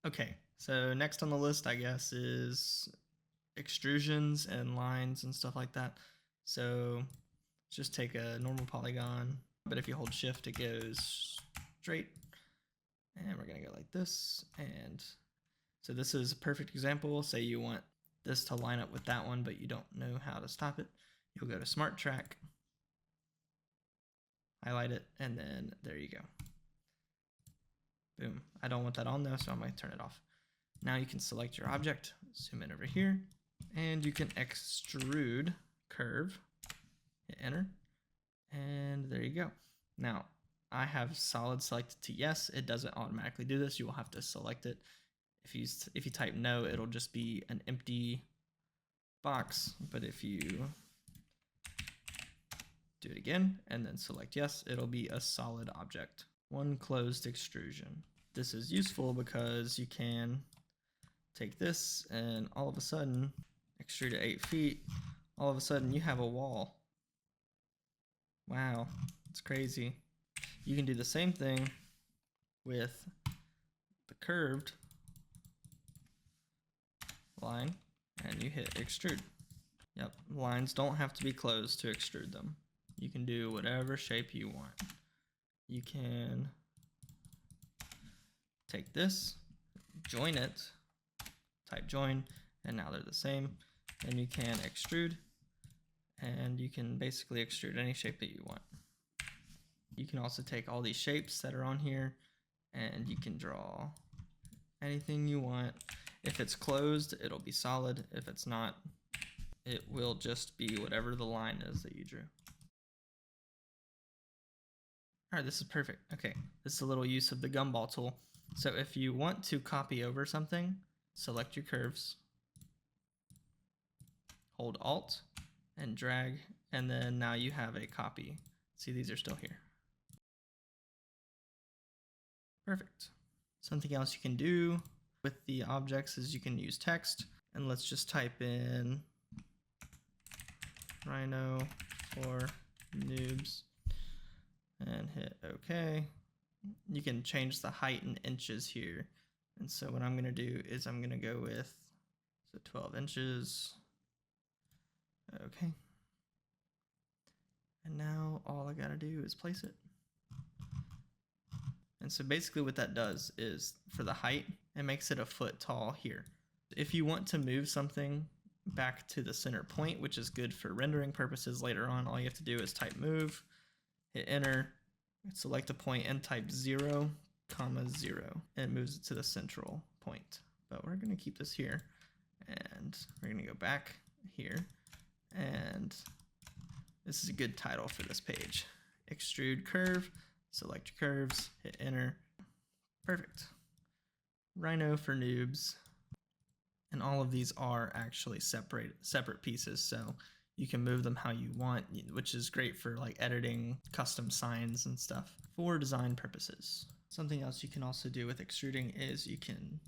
Okay, so next on the list, I guess, is extrusions and lines and stuff like that. So just take a normal polygon, but if you hold shift, it goes straight. And we're gonna go like this. And so this is a perfect example. Say you want this to line up with that one, but you don't know how to stop it. You'll go to Smart Track, highlight it, and then there you go. Boom. I don't want that on though, so I'm gonna turn it off. Now you can select your object, zoom in over here, and you can extrude curve, hit enter, and there you go. Now I have solid selected to yes. It doesn't automatically do this. You will have to select it. If you type no, it'll just be an empty box. But if you do it again and then select yes, it'll be a solid object. One closed extrusion. This is useful because you can take this and all of a sudden extrude at 8 feet. All of a sudden you have a wall. Wow, it's crazy. You can do the same thing with the curved line and you hit extrude. Yep, lines don't have to be closed to extrude them. You can do whatever shape you want. You can take this, join it, type join, and now they're the same. Then you can extrude, and you can basically extrude any shape that you want. You can also take all these shapes that are on here, and you can draw anything you want. If it's closed, it'll be solid. If it's not, it will just be whatever the line is that you drew. All right, this is perfect. Okay, this is a little use of the gumball tool. So if you want to copy over something, select your curves, hold Alt and drag, and then now you have a copy. See, these are still here. Perfect. Something else you can do with the objects is you can use text, and let's just type in Rhino for Noobs and hit OK. You can change the height in inches here. And so what I'm going to do is I'm going to go with 12 inches. Okay. And now all I got to do is place it. And so basically what that does is for the height, it makes it a foot tall here. If you want to move something back to the center point, which is good for rendering purposes later on, all you have to do is type move, hit enter, select a point and type 0, 0, and it moves it to the central point. But we're going to keep this here, and we're going to go back here, and this is a good title for this page. Extrude curve, select your curves, hit enter. Perfect. Rhino for Noobs. And all of these are actually separate pieces, so you can move them how you want, which is great for like editing custom signs and stuff for design purposes. Something else you can also do with extruding is you can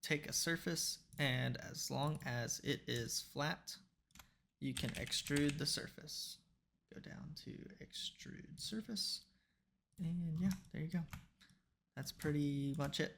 take a surface, and as long as it is flat, you can extrude the surface. Go down to extrude surface, and yeah, there you go. That's pretty much it.